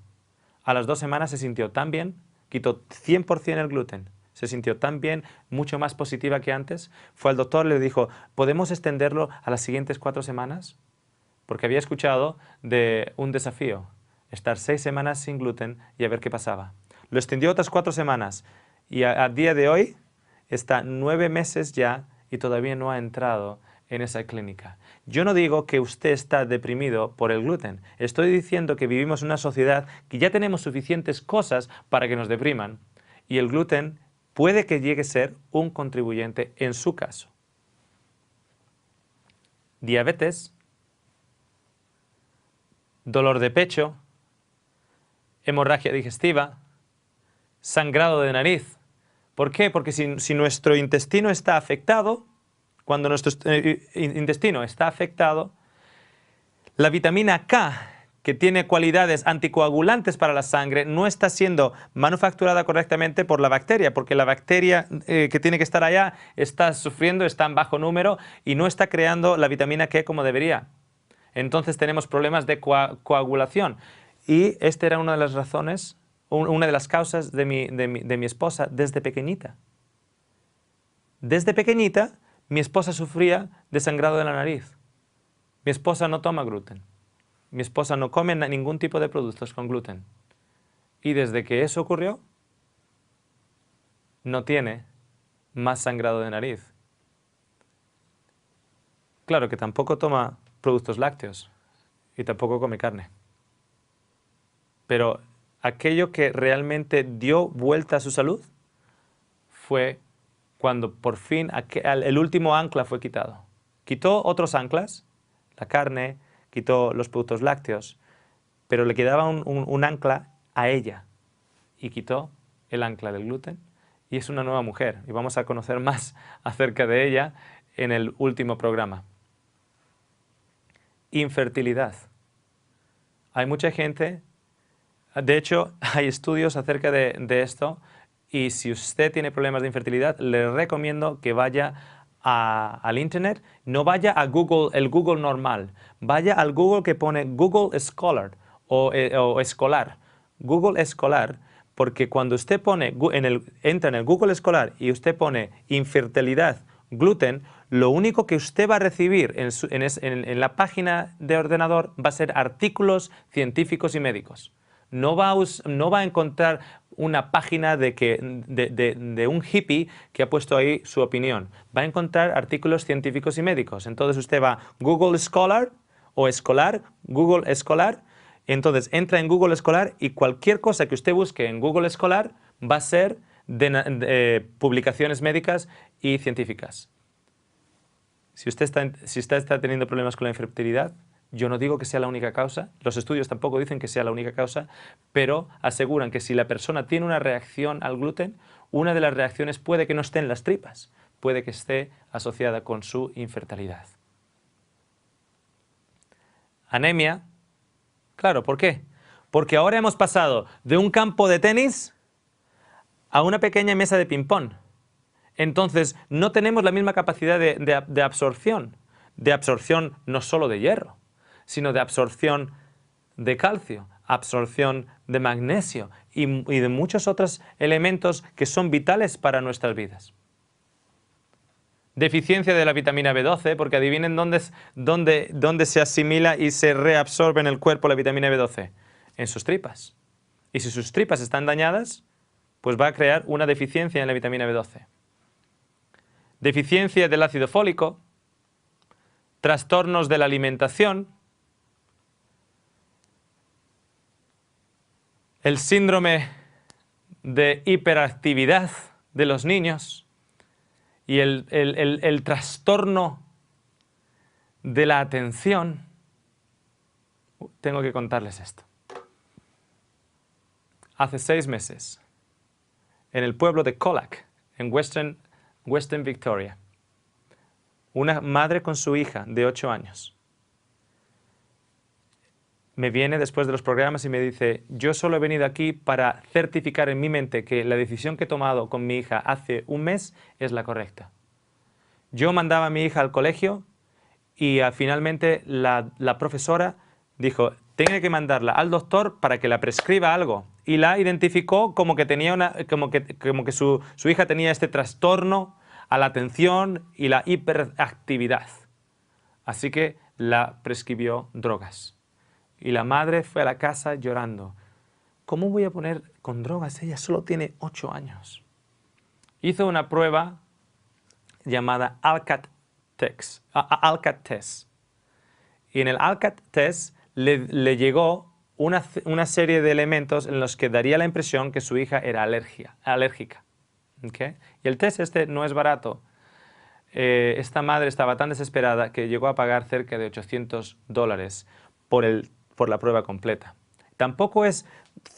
A las 2 semanas se sintió tan bien, quitó 100% el gluten, se sintió tan bien, mucho más positiva que antes. Fue al doctor y le dijo, ¿podemos extenderlo a las siguientes 4 semanas? Porque había escuchado de un desafío, estar 6 semanas sin gluten y a ver qué pasaba. Lo extendió otras 4 semanas y a día de hoy está 9 meses ya y todavía no ha entrado en esa clínica. Yo no digo que usted está deprimido por el gluten. Estoy diciendo que vivimos en una sociedad que ya tenemos suficientes cosas para que nos depriman. Y el gluten puede que llegue a ser un contribuyente en su caso. Diabetes, dolor de pecho, hemorragia digestiva, sangrado de nariz. ¿Por qué? Porque si nuestro intestino está afectado, cuando nuestro intestino está afectado, la vitamina K, que tiene cualidades anticoagulantes para la sangre, no está siendo manufacturada correctamente por la bacteria, porque la bacteria que tiene que estar allá está sufriendo, está en bajo número y no está creando la vitamina K como debería. Entonces tenemos problemas de coagulación. Y esta era una de las razones, una de las causas de mi esposa desde pequeñita. Desde pequeñita, mi esposa sufría de sangrado de la nariz. Mi esposa no toma gluten. Mi esposa no come ningún tipo de productos con gluten. Y desde que eso ocurrió, no tiene más sangrado de nariz. Claro que tampoco toma productos lácteos y tampoco come carne. Pero aquello que realmente dio vuelta a su salud fue cuando por fin el último ancla fue quitado. Quitó otros anclas, la carne, quitó los productos lácteos, pero le quedaba un ancla a ella y quitó el ancla del gluten y es una nueva mujer y vamos a conocer más acerca de ella en el último programa. Infertilidad. Hay mucha gente, de hecho hay estudios acerca de esto y si usted tiene problemas de infertilidad le recomiendo que vaya al internet, no vaya a Google, el Google normal, vaya al Google que pone Google Scholar o Escolar, Google Escolar, porque cuando usted pone, entra en el Google Escolar y usted pone infertilidad, gluten, lo único que usted va a recibir en la página de ordenador va a ser artículos científicos y médicos. No va a encontrar una página de un hippie que ha puesto ahí su opinión. Va a encontrar artículos científicos y médicos. Entonces usted va a Google Scholar o Escolar, Google Escolar. Entonces entra en Google Escolar y cualquier cosa que usted busque en Google Escolar va a ser de publicaciones médicas y científicas. Si usted está teniendo problemas con la infertilidad, yo no digo que sea la única causa, los estudios tampoco dicen que sea la única causa, pero aseguran que si la persona tiene una reacción al gluten, una de las reacciones puede que no esté en las tripas, puede que esté asociada con su infertilidad. Anemia, claro, ¿por qué? Porque ahora hemos pasado de un campo de tenis a una pequeña mesa de ping-pong. Entonces, no tenemos la misma capacidad de absorción no solo de hierro, sino de absorción de calcio, absorción de magnesio y de muchos otros elementos que son vitales para nuestras vidas. Deficiencia de la vitamina B12, porque adivinen dónde se asimila y se reabsorbe en el cuerpo la vitamina B12. En sus tripas. Y si sus tripas están dañadas, pues va a crear una deficiencia en la vitamina B12. Deficiencia del ácido fólico, trastornos de la alimentación, el síndrome de hiperactividad de los niños y el trastorno de la atención. Tengo que contarles esto. Hace 6 meses, en el pueblo de Colac, en Western Victoria, una madre con su hija de 8 años me viene después de los programas y me dice: yo solo he venido aquí para certificar en mi mente que la decisión que he tomado con mi hija hace un mes es la correcta. Yo mandaba a mi hija al colegio y finalmente la profesora dijo: tiene que mandarla al doctor para que la prescriba algo. Y la identificó como que su hija tenía este trastorno a la atención y la hiperactividad. Así que la prescribió drogas. Y la madre fue a la casa llorando. ¿Cómo voy a poner con drogas? Ella solo tiene 8 años. Hizo una prueba llamada ALCAT Test. Y en el ALCAT Test le llegó una serie de elementos en los que daría la impresión que su hija era alérgica. ¿Okay? Y el test este no es barato. Esta madre estaba tan desesperada que llegó a pagar cerca de $800 por la prueba completa. Tampoco es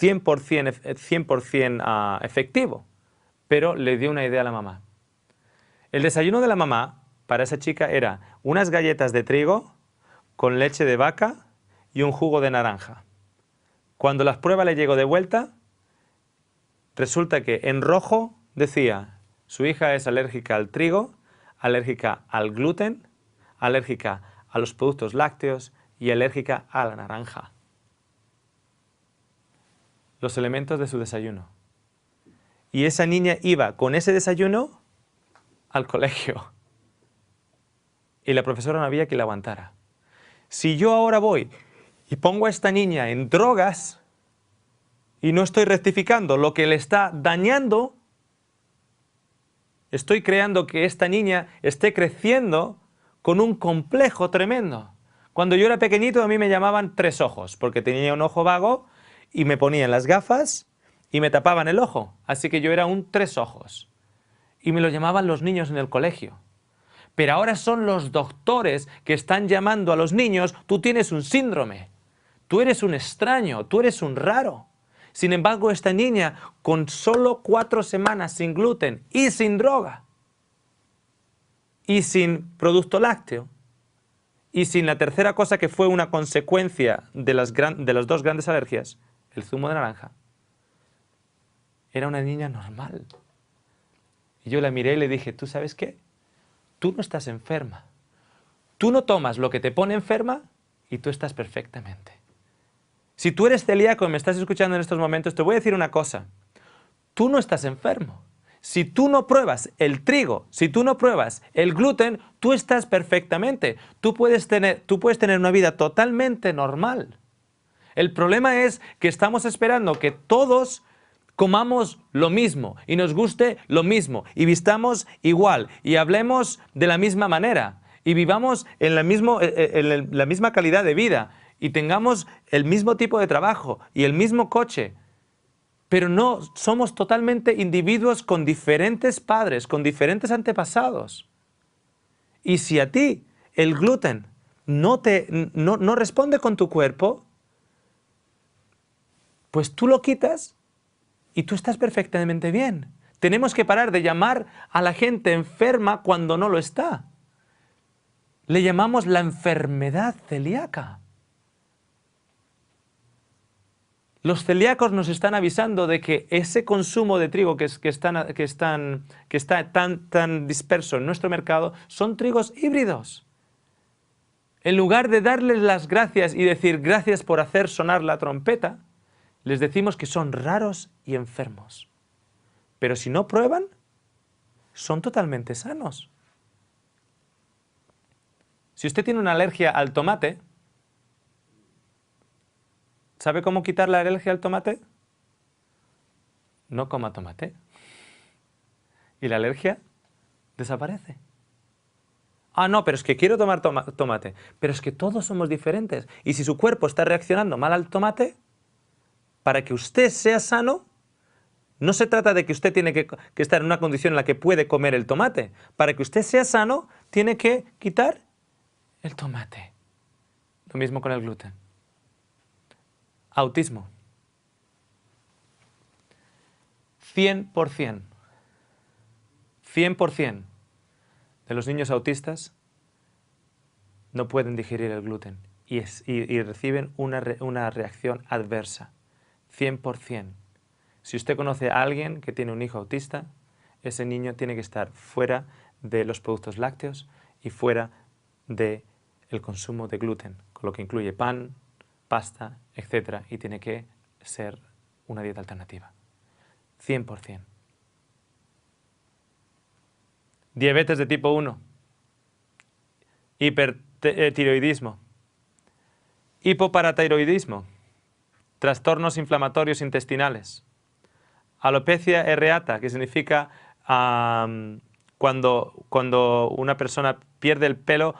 100% efectivo, pero le dio una idea a la mamá. El desayuno de la mamá para esa chica era unas galletas de trigo con leche de vaca y un jugo de naranja. Cuando la prueba le llegó de vuelta, resulta que en rojo decía: su hija es alérgica al trigo, alérgica al gluten, alérgica a los productos lácteos y alérgica a la naranja. Los elementos de su desayuno. Y esa niña iba con ese desayuno al colegio. Y la profesora no había que la aguantara. Si yo ahora voy y pongo a esta niña en drogas y no estoy rectificando lo que le está dañando, estoy creando que esta niña esté creciendo con un complejo tremendo. Cuando yo era pequeñito a mí me llamaban 3 ojos, porque tenía un ojo vago y me ponían las gafas y me tapaban el ojo. Así que yo era un 3 ojos. Y me lo llamaban los niños en el colegio. Pero ahora son los doctores que están llamando a los niños, tú tienes un síndrome, tú eres un extraño, tú eres un raro. Sin embargo, esta niña, con solo 4 semanas sin gluten y sin droga, y sin producto lácteo, y sin la tercera cosa que fue una consecuencia de las 2 grandes alergias, el zumo de naranja, era una niña normal. Y yo la miré y le dije, ¿tú sabes qué? Tú no estás enferma. Tú no tomas lo que te pone enferma y tú estás perfectamente. Si tú eres celíaco y me estás escuchando en estos momentos, te voy a decir una cosa. Tú no estás enfermo. Si tú no pruebas el trigo, si tú no pruebas el gluten, tú estás perfectamente. Tú puedes tener una vida totalmente normal. El problema es que estamos esperando que todos comamos lo mismo y nos guste lo mismo y vistamos igual y hablemos de la misma manera y vivamos en la misma calidad de vida y tengamos el mismo tipo de trabajo y el mismo coche. Pero no, somos totalmente individuos con diferentes padres, con diferentes antepasados. Y si a ti el gluten no responde con tu cuerpo, pues tú lo quitas y tú estás perfectamente bien. Tenemos que parar de llamar a la gente enferma cuando no lo está. Le llamamos la enfermedad celíaca. Los celíacos nos están avisando de que ese consumo de trigo que está tan disperso en nuestro mercado son trigos híbridos. En lugar de darles las gracias y decir gracias por hacer sonar la trompeta, les decimos que son raros y enfermos. Pero si no prueban, son totalmente sanos. Si usted tiene una alergia al tomate, ¿sabe cómo quitar la alergia al tomate? No coma tomate. Y la alergia desaparece. Ah, no, pero es que quiero tomar tomate. Pero es que todos somos diferentes. Y si su cuerpo está reaccionando mal al tomate, para que usted sea sano, no se trata de que usted tiene que estar en una condición en la que puede comer el tomate. Para que usted sea sano, tiene que quitar el tomate. Lo mismo con el gluten. Autismo. 100% de los niños autistas no pueden digerir el gluten y reciben una reacción adversa. 100%. Si usted conoce a alguien que tiene un hijo autista, ese niño tiene que estar fuera de los productos lácteos y fuera del consumo de gluten, con lo que incluye pan, pasta, etc. Y tiene que ser una dieta alternativa. 100%. Diabetes de tipo 1. Hipertiroidismo. Hipoparatiroidismo. Trastornos inflamatorios intestinales. Alopecia areata, que significa cuando una persona pierde el pelo.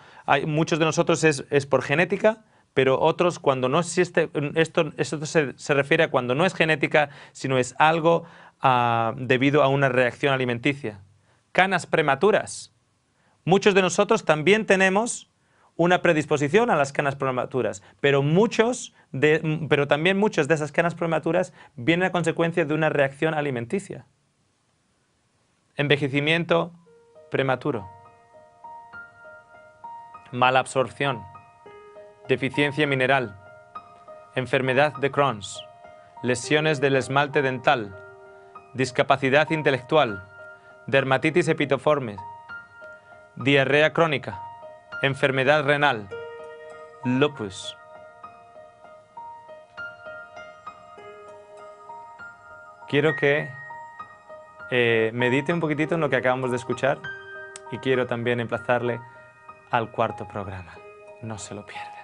Muchos de nosotros es por genética, pero otros cuando no existe, esto se refiere a cuando no es genética, sino es algo debido a una reacción alimenticia. Canas prematuras. Muchos de nosotros también tenemos una predisposición a las canas prematuras, pero también muchas de esas canas prematuras vienen a consecuencia de una reacción alimenticia. Envejecimiento prematuro. Mala absorción. Deficiencia mineral. Enfermedad de Crohn. Lesiones del esmalte dental. Discapacidad intelectual. Dermatitis epitoforme. Diarrea crónica. Enfermedad renal. Lupus. Quiero que medite un poquitito en lo que acabamos de escuchar y quiero también emplazarle al cuarto programa. No se lo pierda.